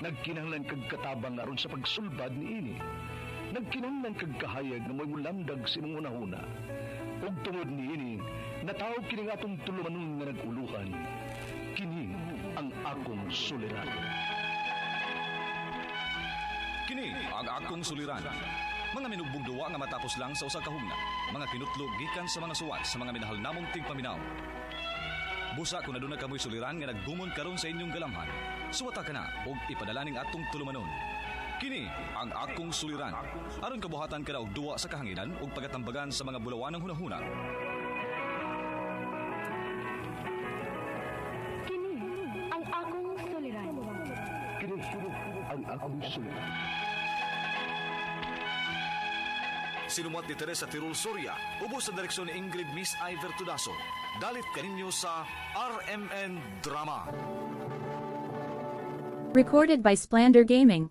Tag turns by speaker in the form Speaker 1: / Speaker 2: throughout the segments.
Speaker 1: Nagkinahanglan kag katabang aron sa pagsulbad ni ini. Nagkinahanglan kag kahayag na may mulamdag sinong una-una. Ug tungod ni ini, natawag kini nga atong tulumanon nga naguluhan. Kini ang akong suliran.
Speaker 2: Kini ang akong suliran. Mga minugbog duwa nga matapos lang sa usa ka hugna. Mga kinutlog gikan sa mga suwat sa mga minahal namong tigpaminaw. Busa kung naduna kamoy suliran nga naggumon karon sa inyong galamhan. Suwata ka na ug ipadalaning atong tulumanon. Kini ang akong suliran. Aron kabuhatan ka na og duwa sa kahanginan ug pagatambagan sa mga bulawan ng hunahuna.
Speaker 3: Kini ang akong suliran.
Speaker 1: Kini ang akong suliran.
Speaker 2: Sinumat ni Teresa Tirul Soria, ubos sa direksyon ni Ingrid Miss Iver Tudaso. Dalit kaninyo sa RMN Drama.
Speaker 4: Recorded by Splander Gaming.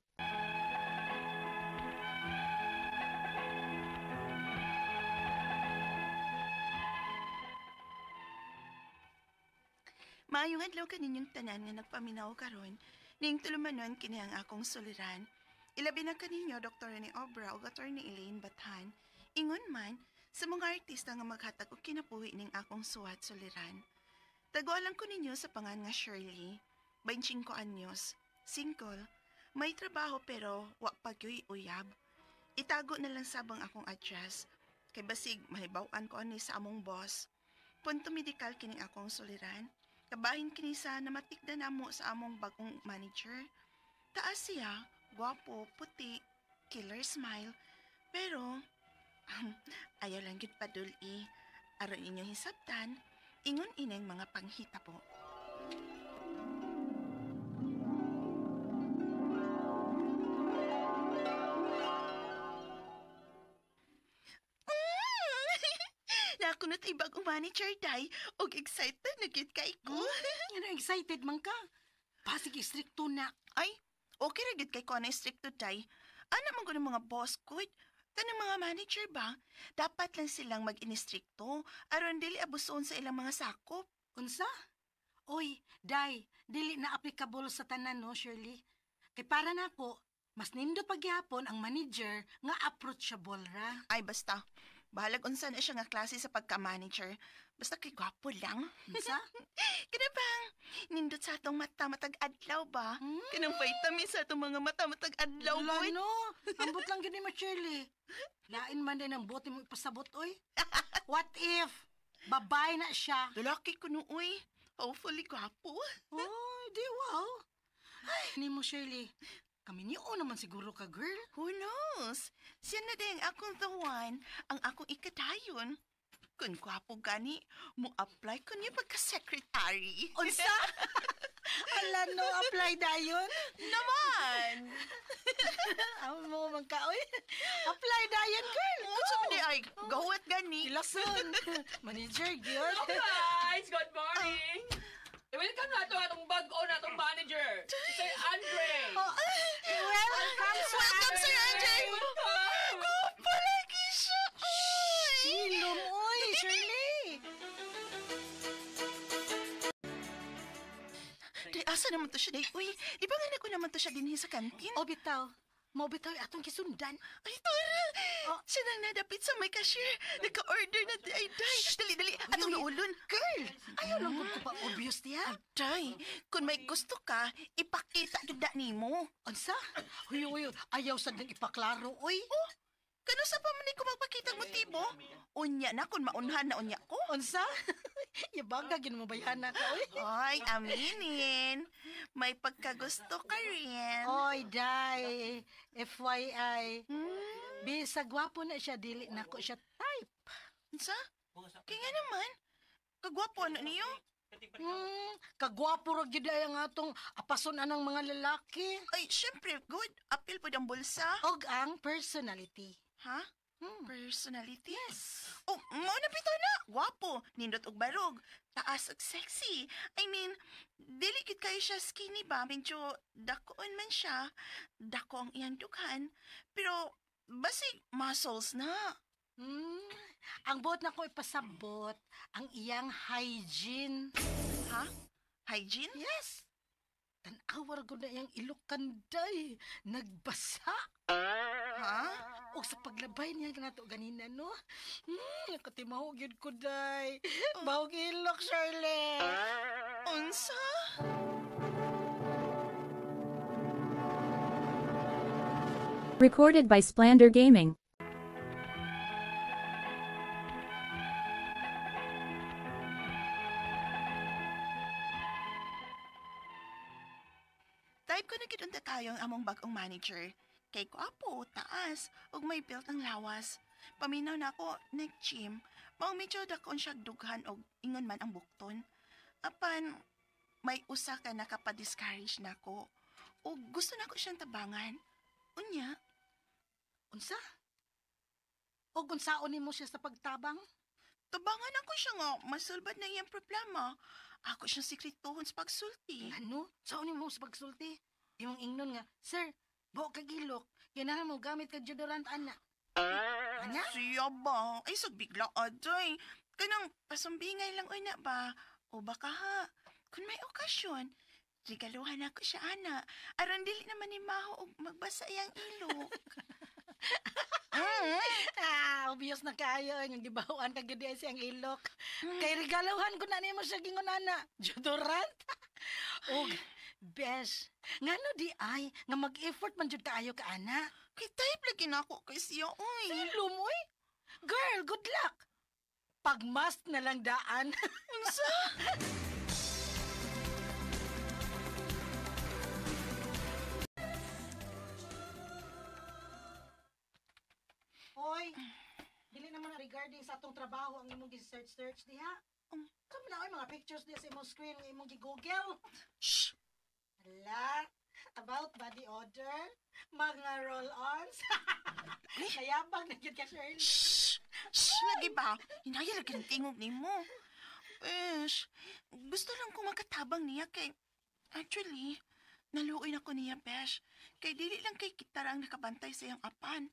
Speaker 5: Maayong adlaw kaninyong tanan nga nagpaminaw karon, ning tulumanon kini ang akong suliran. Ilabi na kaninyo Dr. Rene Obra o Dr. ni Elaine Bathan. Ingon man sa mga artista nga maghatag og kinabuhi ning akong suwat suliran. Tagualan ko ninyo sa pangan nga Shirley, 25 anyos, single, may trabaho pero wa pa gyoy uyab. Itago na lang sabang akong address, kay basig mahibaw-an ko ani sa among boss. Punto medikal kining akong suliran. Kabahin kini sa namatikda namo sa among bagong manager. Taas siya, gwapo, puti, killer smile, pero ayaw lang yun paduli. Aron inyong hisabtan, ingon ineng mga panghita po. Naku na tayo bagong manager, day. Og excited na gyud kay ko.
Speaker 6: Ano excited man ka? Pasig istrikto na.
Speaker 5: Ay, okay ra gyud kay ko na stricto, day. Ano man gud mga boss ko? Kanang mga manager ba? Dapat lang silang mag-inistrikto aron dili abuson sa ilang mga sakop.
Speaker 6: Unsa? Oy, day, dili na applicable sa tanan no, Shirley. Kay para nako, mas nindo pagyapon ang manager nga approachable ra.
Speaker 5: Ay, basta. Bahalag unsa na siya nga klase sa pagka-manager. Basta kay gwapo lang.
Speaker 6: Unsa?
Speaker 5: Kada bang, nindot sa atong mata matag adlaw ba? Kanang vitamin sa atong mga mata matag adlaw,
Speaker 6: Wala
Speaker 5: boy.
Speaker 6: no, ambot lang gini mo, Shirley. Lain man din ang bote mo ipasabot, oy. What if babay na siya?
Speaker 5: Lalaki ko nuoy. Hopefully gwapo.
Speaker 6: Oh, di wow. Ay, ni mo, Shirley. Kami niyo naman siguro ka, girl.
Speaker 5: Who knows? Siya na din akong the one, ang akong ikadayon. Kung gwapo gani, mo apply ko niya pagka-secretary.
Speaker 6: Unsa? Ala no, apply dayon.
Speaker 5: Naman!
Speaker 6: Amo mo man ka, oy. Apply dayon, girl.
Speaker 5: Unsa man di ay, gawat gani.
Speaker 6: Ilason. Manager, gyud.
Speaker 7: Hello guys! Good morning! Welcome na ito atong bag-o na atong manager, Sir Andre!
Speaker 6: Welcome,
Speaker 5: Sir Andre! Gwapo lagi siya!
Speaker 6: Silom, oy, Shirley.
Speaker 5: Day, asa naman to siya, day? Uy, di ba nga ko naman to siya din sa kantin?
Speaker 6: O, bitaw. Mo bitaw atong kisundan.
Speaker 5: Ay, Tara! Siya nang nadapit sa may cashier. Nagka-order na day. Dali, atong naulon.
Speaker 6: Girl, ayaw lang ko pa obvious diya.
Speaker 5: Day, kung may gusto ka, ipakita duda ni mo.
Speaker 6: Unsa? Huy, ayaw sad nang ipaklaro, oy.
Speaker 5: Kano sa pa man ko magpakita ang motibo? Unya na kung maunhan na unya ko.
Speaker 6: Unsa? Yabaga gin mo bayana ka, oy.
Speaker 5: Ay, aminin. May pagkagusto ka rin.
Speaker 6: Oy, day. FYI. Bisa gwapo na siya, dili na ko siya type.
Speaker 5: Sa? Kaya nga naman. Kagwapo ano niyo?
Speaker 6: Kagwapo ra gyud ay ang atong apason anang mga lalaki.
Speaker 5: Ay, syempre, good. Apil po ang bulsa.
Speaker 6: Og ang personality.
Speaker 5: Ha? Personality? Yes. Oh, mauna pito na. Gwapo. Nindot og barog. Taas og sexy. I mean, dili gid kayo siya skinny ba? Medyo dakoon man siya. Dako ang iyang dughan. Pero, basig muscles na.
Speaker 6: Ang buot na ko ipasabot, ang iyang hygiene.
Speaker 5: Ha? Hygiene?
Speaker 6: Yes. Tanawar ko na yung ilokanday. Nagbasa.
Speaker 5: Ha?
Speaker 6: O sa paglabay niya nato ganina, no? Nakatimaho yun ko, day. Bahog ilok, Shirley.
Speaker 5: Unsa?
Speaker 4: Recorded by Splander Gaming.
Speaker 5: Type ko na gidunta kayo ang among bagong manager. Kay Kwapo, taas, ug may built ang lawas. Paminaw na ako, nag-gym. Mao medyo dakon siya dughan og ingon man ang bukton. Apan, may usa ka nakapa-discourage na ko. O gusto na ko siyang tabangan. Unya,
Speaker 6: Unsa? O unsaon nimo siya sa pagtabang?
Speaker 5: tabangan ako siya nga, masulbad na iyang problema. Ako siyang sikretohon sa pagsulti.
Speaker 6: Ano? Saan mo sa pagsulti? Imong ingnon nga, Sir, buo kag ilok. Kailangan mo gamit kag deodorant, ana. Ana?
Speaker 5: Siya ba? Ay, bigla aday. Kanang pasumbingay lang uy na ba? O baka ha, kung may okasyon, regaluhan ako siya, ana. Aron dili naman ni Maho og magbasa iyang ilok.
Speaker 6: Obvious na kayo yung gibahuan kag gyud siyang ilok. Kay regaluhan ko na nimo siya gingon ana, deodorant. Og bes, ngano di ay nga mag-effort man jud kaayo ka ana.
Speaker 5: Kay type lagi na ako kay siya, uy.
Speaker 6: Lumoy? Girl, good luck. Pag-must na lang daan.
Speaker 5: Unsa?
Speaker 6: Hoy, dili naman na regarding sa atong trabaho ang imong gi-search diha. Sabi na mga pictures diha sa imong screen nga imong gi-google.
Speaker 5: Shh!
Speaker 6: Hala, about body odor, mga roll-ons. Nayabang na gyud ka, Shirley.
Speaker 5: Shh! Shh! Lagi ba? Hinaya lagi ng tingog ni mo. Besh, gusto lang ko makatabang niya kay... Actually, naluoy na ko niya, Besh. Kay dili lang kay kitarang nakabantay sa iyang apan.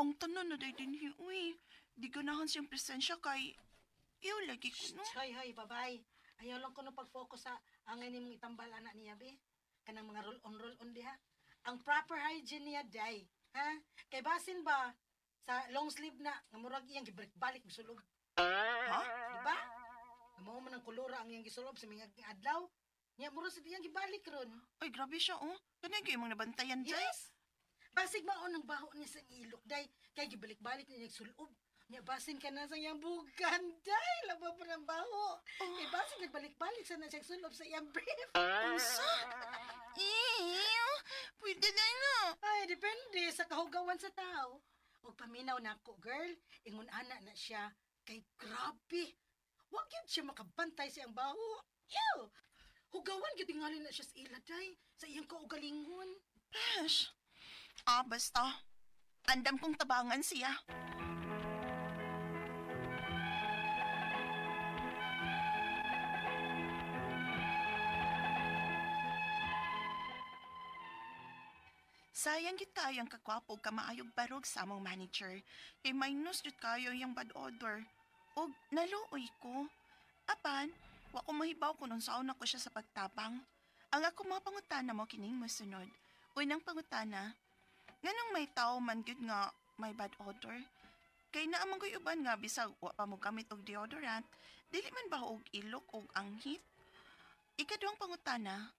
Speaker 5: Ang tanan na day din uy. Di ganahan siyang presensya kay... Iyo lagi ko, no?
Speaker 6: Hoy, babay. Ayaw lang ko no pag-focus sa angay nimong itambal anak niya, be. Kanang mga roll-on diha. Ang proper hygiene niya, day. Ha? Kay basin ba, sa long sleeve na, nga murag iyang gibalik-balik gisulog.
Speaker 5: Ha?
Speaker 6: Diba? Nga mao man ang kulura ang iyang gisulob sa mga adlaw. Nya murag sa iyang gibalik ron.
Speaker 5: Ay, grabe siya, oh. Ganyan kayo mong nabantayan, Jay.
Speaker 6: Yes! Basig maon ang baho niya sa ilok, day. Kay gibalik-balik niya nagsulob. Nya basin ka na sa iyang bugan, day. Laba pa ng baho. Kay basin nagbalik-balik sa nasiyang sulob sa iyang brief.
Speaker 5: Unsa? Ew! Pwede na na.
Speaker 6: Ay, depende sa kahugawan sa tao. Huwag paminaw na ako, girl. Ingon ana na siya. Kay grabe. Huwag yun siya makabantay sa iyang baho. Ew! Hugawan yun tingali na siya sa iladay. Sa iyang kaugalingon.
Speaker 5: Besh. Basta. Andam kong tabangan siya. Sayang gid kayo ang kakwapo ka maayog barog sa among manager. Kay minus jud kayo yung bad odor. Og naluoy ko. Apan, wa ko mahibaw kung unsaon ako siya sa pagtabang. Ang ako mga pangutana mo kining mosunod. Unang pangutana, nganong may tao man gyud nga may bad odor? Kay naamang ko'y uban nga bisag wa pa mo gamit og deodorant, dili man ba og ilok og anghit? Ikaduhang pangutana,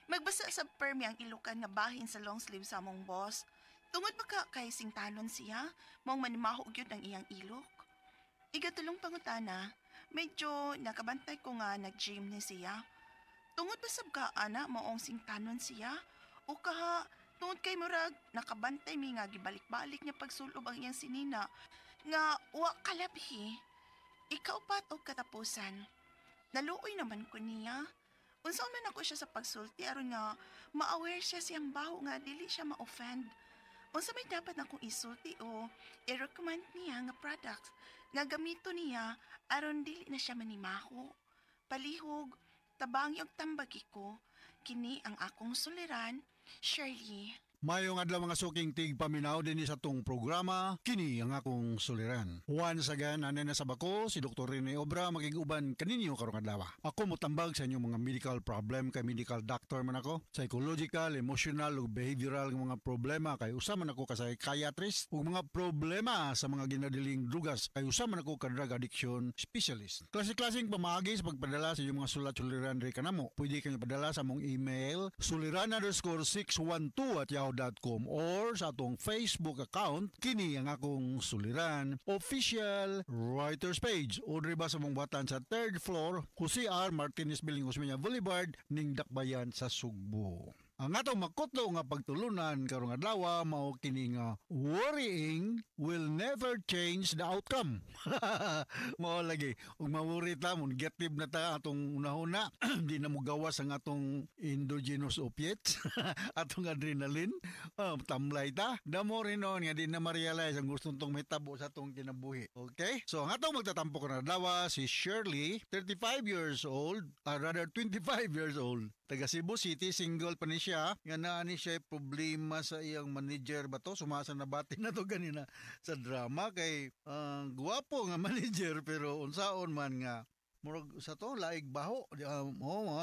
Speaker 5: magbasa sa permi ang ilukan nga bahin sa long sleeve sa among boss. Tungod ba ka kay singtanon siya, mong manimaho gyud ang iyang ilok? Igatulong pangutana, medyo nakabantay ko nga nag-gym ni siya. Tungod ba sab ka ana moong singtanon siya? O kaha, tungod kay murag nakabantay mi nga gibalik-balik niya pagsulob ang iyang sinina nga wa kalabhi. Ikaw pat og katapusan. Naluoy naman ko niya. Unsaon man ako siya sa pagsulti aron nga ma-aware siya siyang baho nga dili siya ma-offend. Unsa may dapat akong isulti o i-recommend niya nga products nga gamito niya aron dili na siya manimaho. Palihog, tabangi og tambagi ko, kini ang akong suliran, Shirley.
Speaker 8: Mayong adlaw mga suking tig paminaw din sa tong programa, kini ang akong suliran. Once again, anay na sa bako, si Dr. Rene Obra magiguban kaninyo karong adlaw. Ako motambag sa inyong mga medical problem kay medical doctor man ako, psychological, emotional ug behavioral nga mga problema kay usa man ako ka psychiatrist ug mga problema sa mga ginadiling drugas kay usa man ako ka drug addiction specialist. Klase-klaseng pamaagi sa pagpadala sa inyong mga sulat-suliran diri kanamo. Pwede kayo padala sa among email suliran_612@yahoo.com or sa atong Facebook account kini ang akong suliran official writers page o ba sa mong buhatan sa 3rd floor Jose R. Martinez Building Osmeña Boulevard ning Dakbayan sa Sugbo. Ang atong makutlo nga pagtulunan karong adlaw mao kini nga worrying will never change the outcome. Mao lagi ug mawori ta mo negative na ta atong unahuna di na mo gawas ang atong endogenous opiates atong adrenaline. Tamlay ta damo rin on nga di na ma-realize ang gusto tong mahitabo sa atong kinabuhi. Okay? So ang atong magtatampo karong adlaw si Shirley, 35 years old, rather 25 years old. Taga Cebu City, single pa ni siya. Nga na ni siya problema sa iyang manager ba to? Sumasa na bati na to ganina sa drama kay guwapo nga manager pero unsaon man nga murag sa to laig baho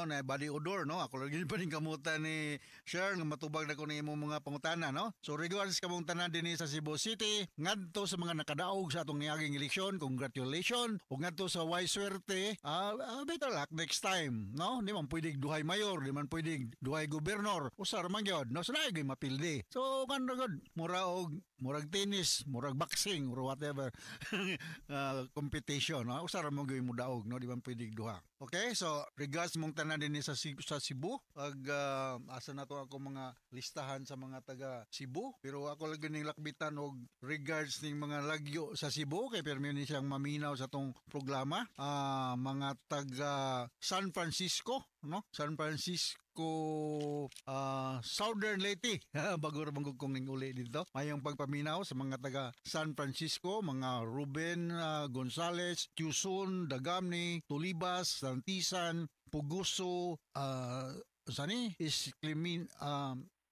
Speaker 8: na body odor no ako lagi pa ning kamutan ni Share nga matubag na ko ni imong mga pangutana no. So regards kamong tanan dinhi sa Cebu City ngadto sa mga nakadaog sa atong niaging eleksyon, congratulations ug ngadto sa wise swerte better luck next time no. Di man pwedeng duhay mayor, di man pwedeng duhay gobernador, usar man gyud no. So naay mapildi, so kan good murag tennis, murag boxing or whatever competition no. Usar man gyud mo daog no, di man pwedeng duha. Okay, so regards mong tanan din sa Cebu ag asa na to ako mga listahan sa mga taga Cebu pero ako lagi ning lakbitan og regards ning mga lagyo sa Cebu kay permi ni siyang maminaw sa tong programa mga taga San Francisco no, San Francisco Southern Leyte bago ra manggug kong ning uli dito mayong pagpaminaw sa mga taga San Francisco, mga Ruben Gonzales, Quezon, Dagamni, Tulibas, Santisan, Puguso,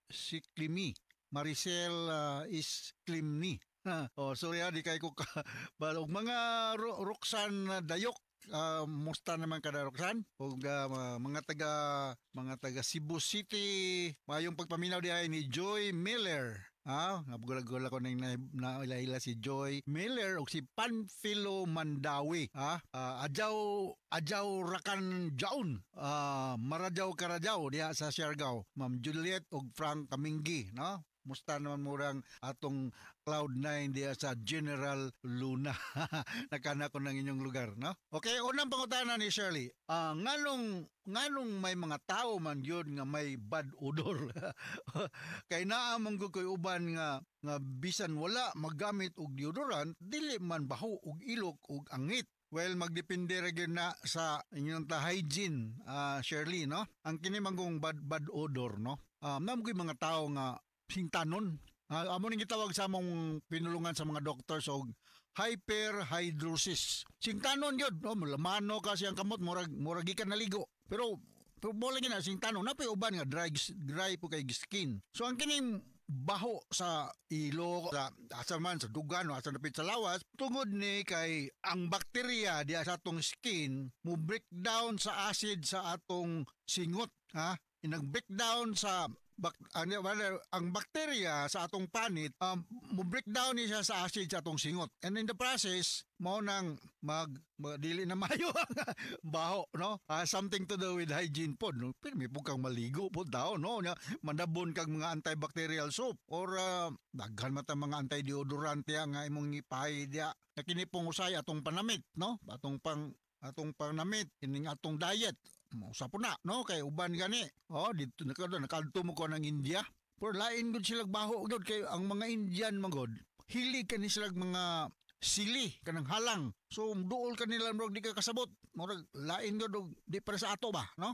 Speaker 8: Siklimi, Maricel Isklimni. Sorry di kay ko balog mga Roxanne Dayok. Musta naman kada Roxanne ug mga taga Cebu City mayong pagpaminaw di ay ni Joy Miller. Nabugula ko na ila si Joy Miller o si Panfilo Mandawi. Ajaw Rakan Jaun. Marajaw Karajaw diha sa Siargao. Ma'am Juliet o Frank Kamingi. No? Musta naman murang atong Cloud9 diya sa General Luna. Nakana ko ng inyong lugar, no? Okay, unang pangutana ni Shirley. Nganong may mga tao man yun nga may bad odor. Kay naamang ko'y uban nga bisan wala magamit og deodorant, dili man baho og ilok og angit. Well, magdepende ra gyud na sa inyong hygiene, Shirley, no? Ang kini manggong bad odor, no? Namgoy mga tao nga singtanon. Amo ning gitawag sa among pinulungan sa mga doctors og hyperhidrosis. Singtanon gyud, no, lamano kasi ang kamot murag gikan naligo. Pero mole gina singtanon napay uban nga dry po kay skin. So ang kining baho sa ilo sa asa man sa dugan o asa napit sa lawas tungod ni kay ang bakterya diya sa atong skin mo breakdown sa acid sa atong singot nag-breakdown sa ang bakterya sa atong panit mo breakdown niya sa acid sa atong singot and in the process mao nang dili na mayo baho no something to do with hygiene pod no pero may kang maligo pod daw no mandabon kag mga antibacterial soap or daghan mata mga antideodorant nga imong ipahay dia kini pong usay atong panamit no atong panamit ining atong diet usa po na no kay uban gani dito nakadto mo ko ng India pero lain gud sila baho gud kay ang mga Indian magod hilig kani sila mga sili kanang halang so duol kanila murag di ka kasabot murag lain gud di para sa ato ba no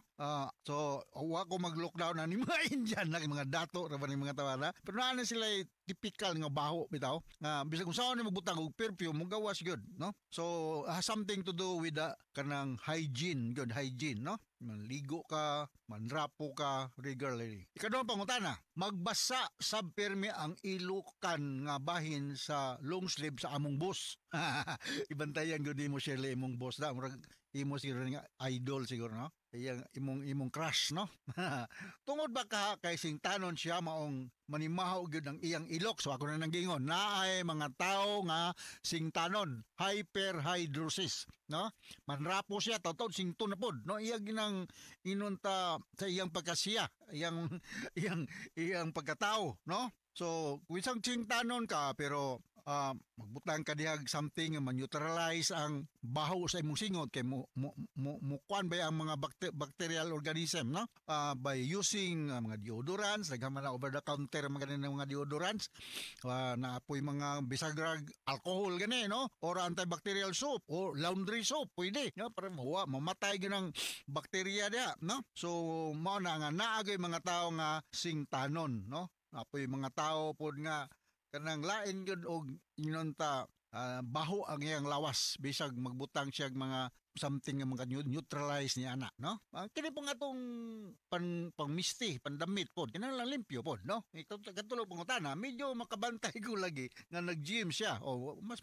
Speaker 8: so wa ko mag-lockdown na ni mga Indian na mga dato ra ba ni mga tawala pero naa sila typical nga baho bitaw nga bisag kung saan ni magbutang og perfume mo gawas gyud no so something to do with the kanang hygiene, good hygiene, no? Manligo ka, manrapo ka regularly. Ikaduhang pangutana, magbasa sab pirmi ang ilukan nga bahin sa long sleeve sa among boss. Ibantayan gud mo Shirley imong boss da, murag imo siguro nga idol siguro, no? Imong crush, no? Tungod ba ka kay singtanon siya maong manimahaw gyud ang iyang ilok, so ako na nanggingon naay mga tao nga singtanon hyperhidrosis, no? Manrapo siya taw-taw sington na pod, no? Iya ginang inunta sa iyang pagkasiya, iyang pagkatao, no? So wisang singtanon ka pero magbutang ka dihag something nga man-neutralize ang baho sa imong singot kay mo kuan ba ang mga bacterial organism, no? By using mga deodorants, naghaman na over the counter mga ganun mga deodorants, naapoy mga bisagrag alcohol gani, no? Or antibacterial soap or laundry soap pwede, no? Para mamatay ganang bakterya dia, no? So mao na nga naagay mga tao nga singtanon, no? Apoy mga tao pod nga kanang lain gyud og inunta baho ang iyang lawas bisag magbutang siya mga something nga mga neutralize ni ana, no? Kini po nga tong pang-misti, pandamit pod, kinahanglan limpyo pod, no? Katulog pangutana, medyo makabantay ko lagi nga nag-gym siya. O mas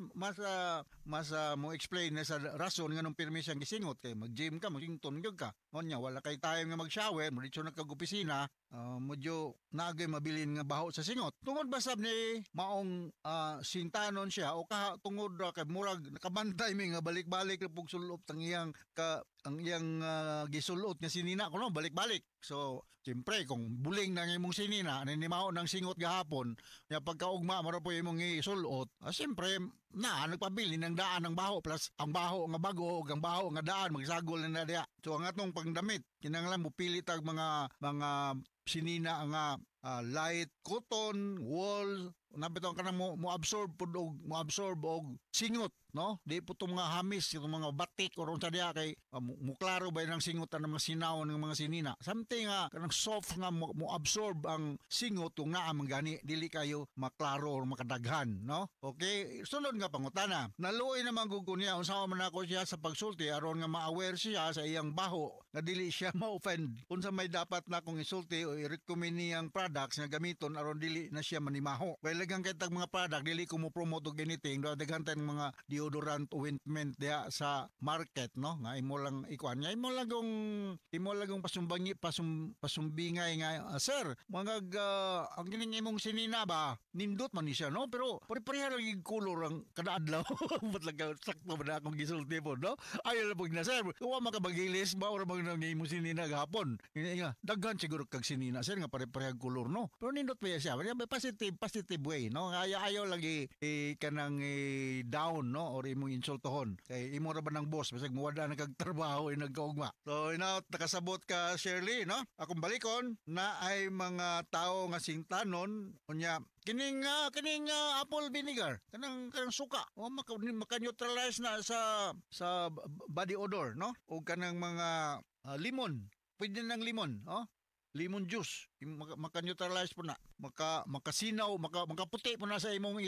Speaker 8: mo explain na sa rason nga nung pirmi siyang gisingot kay mag-gym ka, magington gyud ka. Ngonya wala kay time nga mag-shower, mo dito nagkag-opisina, medyo naagay mabilin nga baho sa singot. Tungod ba sab ni maong sintanon siya o tungod kay murag nakabantay mi nga balik-balik pug sulop ang iyang gisulot nga sinina ko, no? Balik-balik. So siyempre kung buling na imong sinina nanimao ng singot gahapon ya pagkaugma maro po imong isulot, siyempre nagpabili ng daan ng baho plus ang baho nga bago ug ang baho nga daan magsagol na diha. So ang atong pangdamit kinahanglan mo pili tag mga sinina nga light cotton, wool, nabitaw ka na mo absorb og singot, no? Di po itong mga hamis, itong mga batik o sa diya kay muklaro ba ng singot ng mga sinaw ng mga sinina. Something nga kanang soft nga mo absorb ang singot kung naa gani dili kayo maklaro o makadaghan, no? Okay, sunod nga pangutana. Naluoy naman gud ko niya unsa man ako siya sa pagsulti aron nga ma-aware siya sa iyang baho nga dili siya ma-offend. Unsa may dapat na akong isulti o i-recommend niyang products nga gamiton aron dili na siya manimaho. Well, lagang kay tag mga product dili ko mo promote og anything, daghan tayong mga deodorant ointment diha sa market, no? Nga imo lang ikuan nga imo lang pasumbingay nga sir, mga ang kining imong sinina ba nindot man ni siya, no? Pero pare-pareha lang yung color ang kada adlaw. But lang sakto ba na akong gisulti po, no? Ayaw lang pag na sir, wa makabagilis ba or mag nang imong sinina gahapon. Nga daghan siguro kag sinina sir nga pare-pareha color, no? Pero nindot pa siya. Positive way, no? Ayaw lagi kanang down, no? Or imong insultohon. Kay imo ra ba ng boss basig muwada na kag trabaho nagkaugma. So nakasabot ka Shirley, no? Akong balikon na ay mga tao nga singtanon unya kining apple vinegar kanang suka o maka-neutralize na sa body odor, no? O kanang mga lemon, pwede nang lemon, oh? Lemon juice maka-neutralize po na makasinaw makaputi po na sa imong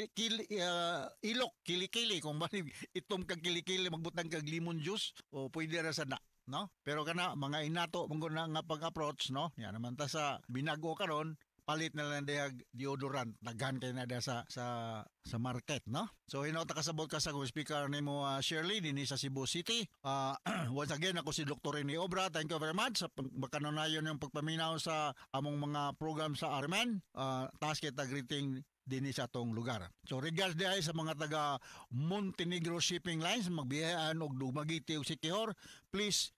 Speaker 8: ilok kilikili kung ba itom kag kilikili magbutang kag lemon juice o pwede ra sa na, no? Pero kana mga inato mong nga pag-approach, no? Yan naman ta sa binago karon palit na lang dihag deodorant daghan kay na sa market, no? So hinauta kasabot ka sa speaker nimo Shirley dinhi sa Cebu City. Once again ako si Dr. Rene Obra. Thank you very much sa makanonayon yung pagpaminaw sa among mga program sa Armen. Taas kita greeting dinhi sa atong lugar. So regards diay sa mga taga Montenegro Shipping Lines magbiyaan og Dumaguete ug Siquijor, please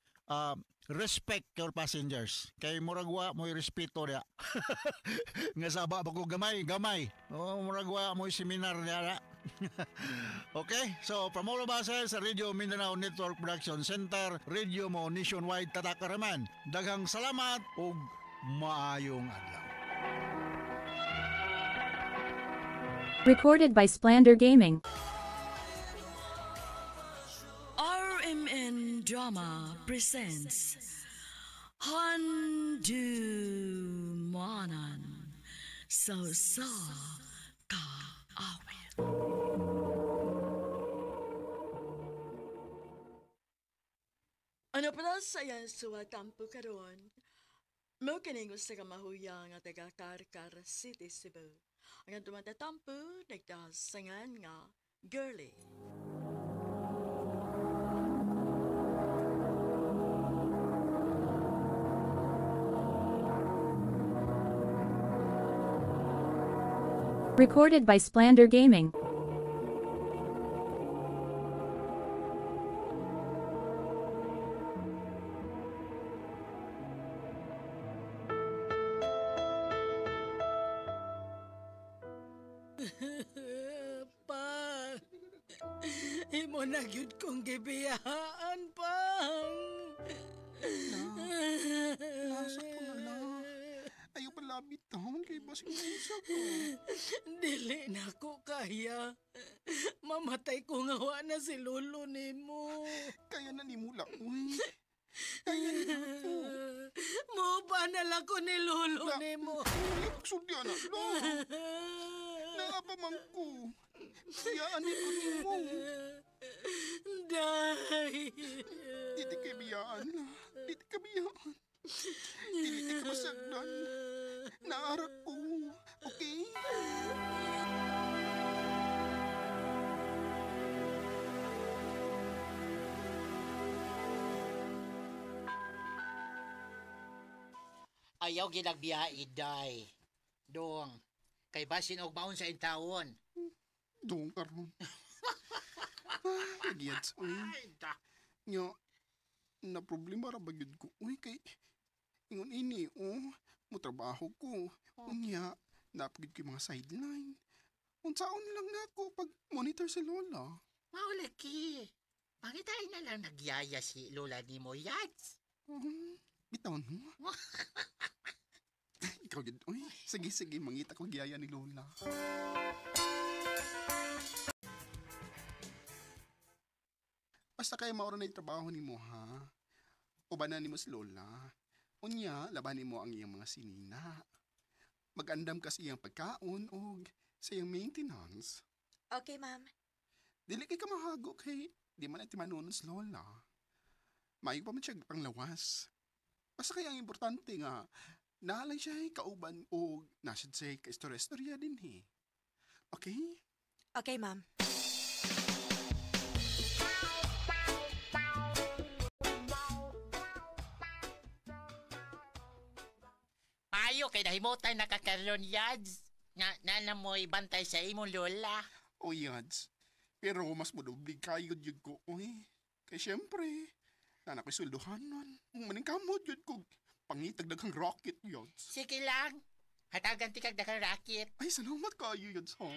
Speaker 8: respect your passengers. Kay muragwa mo respeto dia. Nga saba ba ko gamay. Muragwa mo seminar dia. Okay, so from all of us sa Radio Mindanao Network Production Center, Radio mo nationwide tatakaraman. Daghang salamat ug maayong adlaw.
Speaker 4: Recorded by Splander Gaming.
Speaker 9: RMN Drama presents Handumanan So Ka Awit. Para sa yan suwatampo karon. Mo kining gusto ka mahuya nga taga Karkar City, Cebu. Ang tumatatampo, nagdasangan nga girly.
Speaker 4: Recorded by Splander Gaming.
Speaker 6: Pang, imo na gyud kong gibiyaan, Pang.
Speaker 8: Nasa ko na lang. Ayaw palabit taon kay basing usa ko.
Speaker 6: Dili na ko kaya. Mamatay ko nga wa na si lolo nimo.
Speaker 8: Kaya na ni mula, uy. Kaya na to.
Speaker 6: Mo ba na lang ko ni lolo nimo?
Speaker 8: Sudya na, lo. Naapamang ko. Biyaan ni ko ni mo.
Speaker 6: Day.
Speaker 8: Diti kay biyaan na. Diti ka biyaan. Diti ka masagdan. Naarak ko. Okay?
Speaker 10: Ayaw ginagbiyaid, day. Dong, kay basin og maun sa intawon.
Speaker 8: Doon karon. Nagyads, uy. Nya, na problema ra bagyod ko. Uy, kay ingon ini, mo trabaho ko. Unya, napagid ko yung mga sideline. Unsaon lang na ako pag monitor si Lola.
Speaker 10: Maulaki. Pangitay na lang nagyaya si Lola ni mo, Yats.
Speaker 8: Bitawan mo. Ikaw yun, uy. Sige, sige, mangita ko giyaya ni Lola. Basta kayo maura na yung trabaho ni mo, ha? Ubanan ni mo si Lola. Unya, labanin mo ang iyang mga sinina. Mag-andam ka sa iyang pagkaon o sa iyang maintenance.
Speaker 3: Okay, ma'am.
Speaker 8: Dili kay ka mahago kay di man iti manunon si Lola. Mayo pa man siya panglawas. Basta kaya ang importante nga, naalay siya kauban o nasid siya ka-istorya-istorya din, he. Okay?
Speaker 3: Okay, ma'am.
Speaker 10: Mayo kay nahimutan nakakaroon, Yads. Nana mo'y bantay sa imong Lola.
Speaker 8: O yads. Pero mas mudublig kayo yun ko, uy. Kay siyempre, na ako'y sulduhanan. Maning kamot yun ko. Pangitag daghang rocket yads.
Speaker 10: Sige lang. Hatagan ti kag dakang rakit.
Speaker 8: Ay, salamat kayo yads, ha?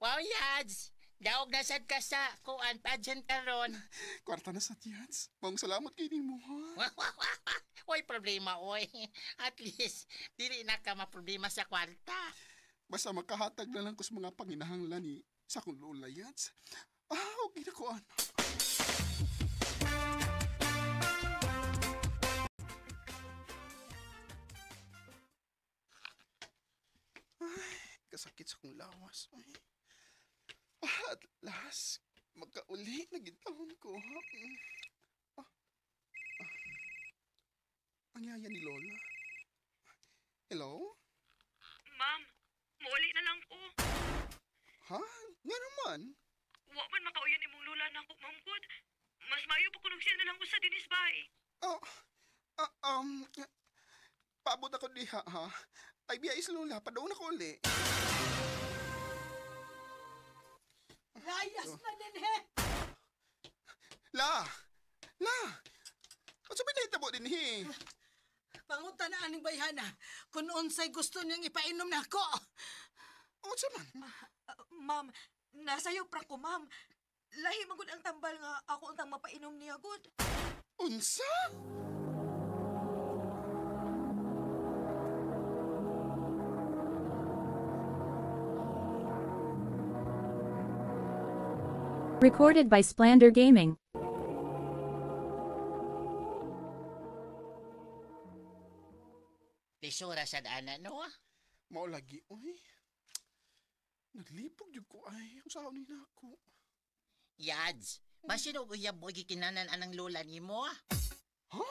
Speaker 10: Wow, Yads. Daog na sad ka sa kuan pageant karon.
Speaker 8: Kwarta na sa yads. Maong salamat kayo mo, ha?
Speaker 10: Oy, problema, oy. At least, dili na ka maproblema sa kwarta.
Speaker 8: Basta makahatag na lang ko sa mga panginahanglan ni sa kong Lola yads. Okay na ko, ano. Kasakit sa kong lawas. Ay. At last, magkauli na gitahon ko, ha? Ang yaya ni Lola. Hello?
Speaker 11: Ma'am, muuli na lang ko.
Speaker 8: Ha? Nga naman?
Speaker 11: Wa man makauyan imong lula na ako, ma'am good. Mas mayo pa kunog siya na lang ko sa dinis bay.
Speaker 8: Paabot ako diha, ha? Ay, biyay si Lola, padaw na ko uli.
Speaker 6: Layas na din, he.
Speaker 8: La! Ano sabi na hitabo din, he?
Speaker 6: Pangutan na aning bayhana. Kung unsay gusto niyang ipainom na ako.
Speaker 8: Ano sa man?
Speaker 3: Ma'am, nasayo pra ko, ma'am. Lahi magud ang tambal nga ako untang mapainom niya, good.
Speaker 8: Unsa?
Speaker 4: Recorded by Splander Gaming.
Speaker 10: Lisura sad ana, no?
Speaker 8: Mao lagi, uy. Naglipog yun ko ay. Ang sao ni na ako.
Speaker 10: Yads, Basin og uyab mo gikinanan anang lola nimo.
Speaker 12: Ha?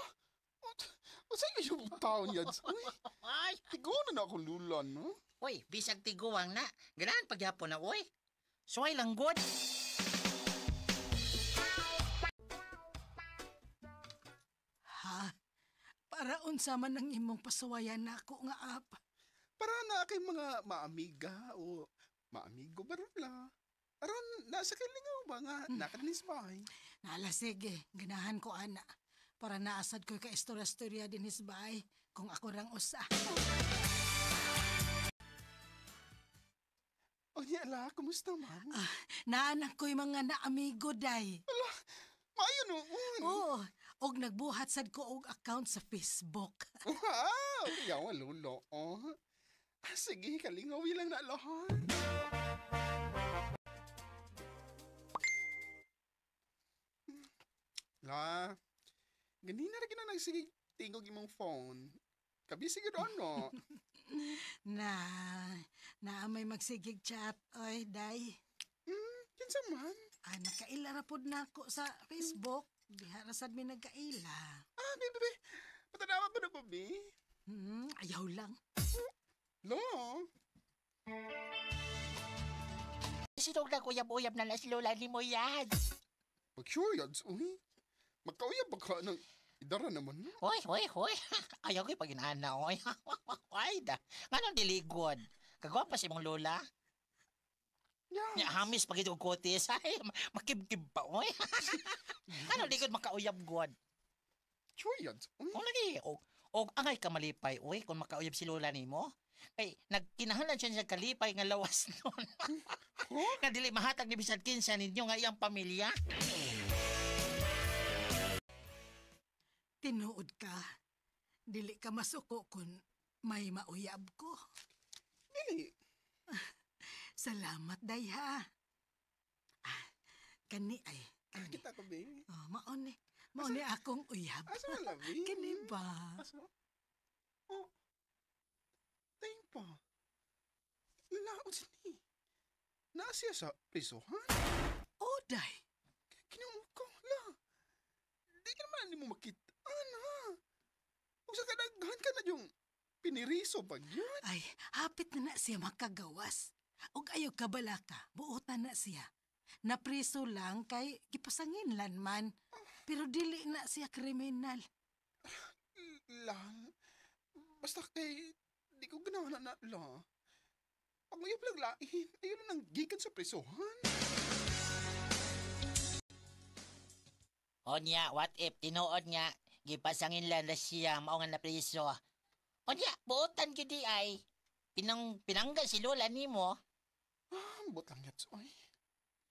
Speaker 12: O sa'yo yung taon yan? Uy,
Speaker 10: Ay,
Speaker 12: tiguan na akong lulan, no?
Speaker 10: oy, bisag tiguwang na. Ganahan pagyapon na, oy. Suway lang good.
Speaker 6: Ha? Para unsa man ang imong pasuwayan nako nga apa.
Speaker 12: Para na kay mga maamiga o maamigo barula. Aron, nasa kalingaw ba nga nakanisbay?
Speaker 6: Nala sige, ganahan ko ana. Para naasad ko ka istorya-istorya din hisbay kung ako rang usa.
Speaker 12: O niya ala, kumusta man?
Speaker 6: Naanak ko'y mga naamigo day.
Speaker 12: Maayo noon.
Speaker 6: Oo, og nagbuhat sad ko og account sa Facebook.
Speaker 12: Wow! Yawa, lolo. Oh. Sige, kalingaw lang na lahat. La, ganina rin na nagsige tingog imong phone. Kabisig doon, no?
Speaker 6: Na may magsigig chat, oy, day.
Speaker 12: Kinsa man?
Speaker 6: Nakaila ra pod nako sa Facebook. Diha ra sad mi nagkaila.
Speaker 12: Bebe, patanawa ko na ba, be?
Speaker 6: Ayaw lang.
Speaker 12: Lo?
Speaker 10: Sinong nag-uyab-uyab na las lola ni mo yan?
Speaker 12: Pag-sure yads, uy. Magkauyab ba ka ng idara naman, no?
Speaker 10: Hoy. Ayaw ko'y paginana, oy. Ay da. Nga diligod. Kagawa pa si mong lola.
Speaker 12: Yes.
Speaker 10: Nya hamis pag ito kotis. Ay, makibkib pa, oy. Ano ligod makauyab god?
Speaker 12: Sure yads, uy.
Speaker 10: O lagi, og angay ka malipay, oy, kung makauyab si lola nimo. Kay nagkinahanan siya sa kalipay nga lawas nun. Nga dili mahatag ni bisad kinsa ninyo nga iyang pamilya.
Speaker 6: Tinuod ka. Dili ka masuko kung may mauyab ko.
Speaker 12: Dili.
Speaker 6: Salamat, day, ha. Kani ay.
Speaker 12: Kita ko, be.
Speaker 6: Maon ni. Maon ni akong uyab.
Speaker 12: Asa wala, be?
Speaker 6: Kani ba?
Speaker 12: Asa? Oh. Tayo pa. Laon sini. Naasiya sa prisohan?
Speaker 6: Oh, day.
Speaker 12: Kinamot ko, la. Di ka naman ni mo makita. Ana. Kung sa kadaghan ka na yung piniriso pag yun.
Speaker 6: Ay, hapit na siya makagawas. Og ayaw kabala ka, buotan na siya. Napriso lang kay gipasangin lan man. Pero dili na siya kriminal.
Speaker 12: Lang. Basta kay di ko ganahan na la. Ang uyab lang lain. Ayaw na nang gikan sa prisohan.
Speaker 10: O niya, what if tinuod nga gipasangin lang na siya mao nga napriso. O niya, buotan gyud di ay pinangga si lola nimo.
Speaker 12: Ambot lang yats, oy.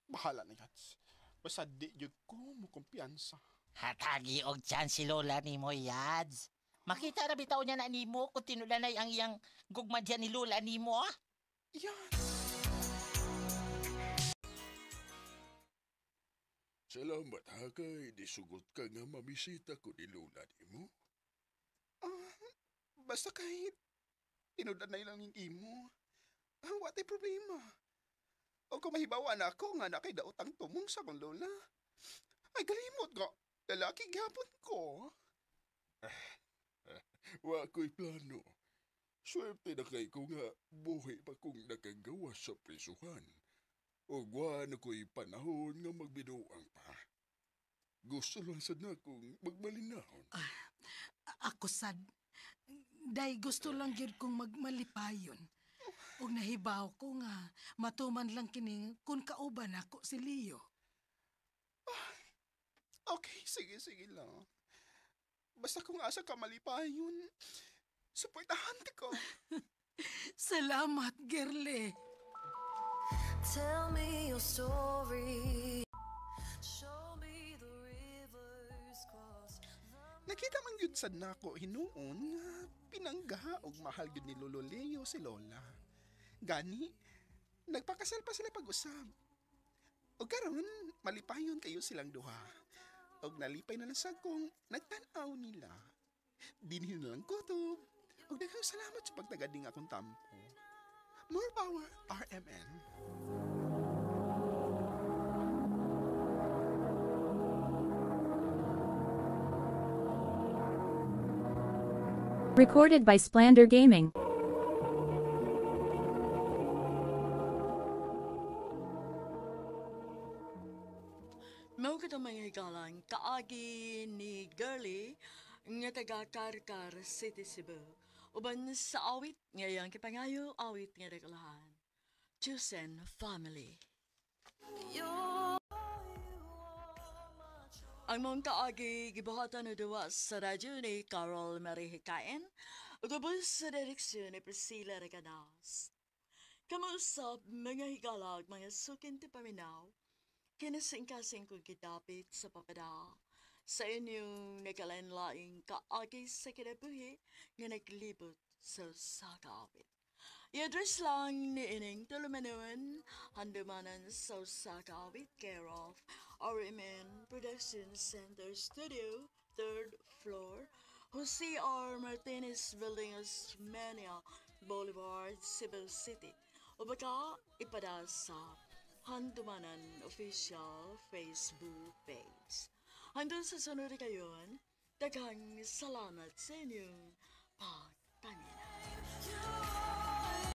Speaker 12: Bahala na yats. Basta di yun ko mo kumpiyansa.
Speaker 10: Hatagi og chance si lola nimo, yads. Makita na bitaw niya na nimo kung tinulanay ang iyang gugma diyan ni lola nimo.
Speaker 12: Yats.
Speaker 13: Salamat ha kay disugot ka nga mamisita ko ni lola nimo.
Speaker 12: Basta kahit tinudan na ilang yung imo. Wate problema. O kung mahibawa na ako nga na kay daotang tumong sa kong lola. Ay galimot nga. Lalaki gapon ko.
Speaker 13: Wa ko'y plano. Swerte na kay ko nga buhay pa kong nakagawa sa prisuhan. O wa na ko'y panahon nga magbinuang pa. Gusto lang sad na kong magmalinahon.
Speaker 6: Ako sad. Day gusto lang gyud kong magmalipayon. Og nahibaw ko nga matuman lang kining kun kauban ako si Leo.
Speaker 12: Okay, sige lang. Basta kung asa ka malipayon, suportahan ko.
Speaker 6: Salamat, girlie.
Speaker 14: Tell me your story. Show me the rivers cross.
Speaker 12: Nakita man yun sad nako hinuon nga pinangga og mahal yun ni Lolo Leo si Lola. Gani, nagpakasal pa sila pag-usab. O karon, malipayon kayo silang duha. Og nalipay na lang sa kong nagtanaw nila. Dinhin na lang kutob. Og daghang salamat sa pagtagading akong tampo. More power, RMN.
Speaker 4: Recorded by Splander Gaming.
Speaker 9: Mao katong mga higalang kaagi ni Girlie nga taga Karkar City, Cebu. Uban sa awit ngayang kipangayo awit nga regalahan. Chusen Family. Ang mong kaagi gibuhatan na duwa sa radyo ni Carol Marie Hikain utubos sa direksyon ni Priscilla Reganas. Kamusap mga higalag mga sukin ti paminaw kinasing-kasing kong kitapit sa papada sa inyong nakalanlaing kaagi sa kinabuhi nga naglibot sa sakawit. I-address lang ni ining tulumanon handumanan sa sakawit care of RMN Production Center Studio, 3rd floor, Jose R. Martinez Building, Osmeña Boulevard, Cebu City. O baka ipada sa Handumanan Official Facebook page. Hanggang sa sunod kayon, daghang salamat sa inyong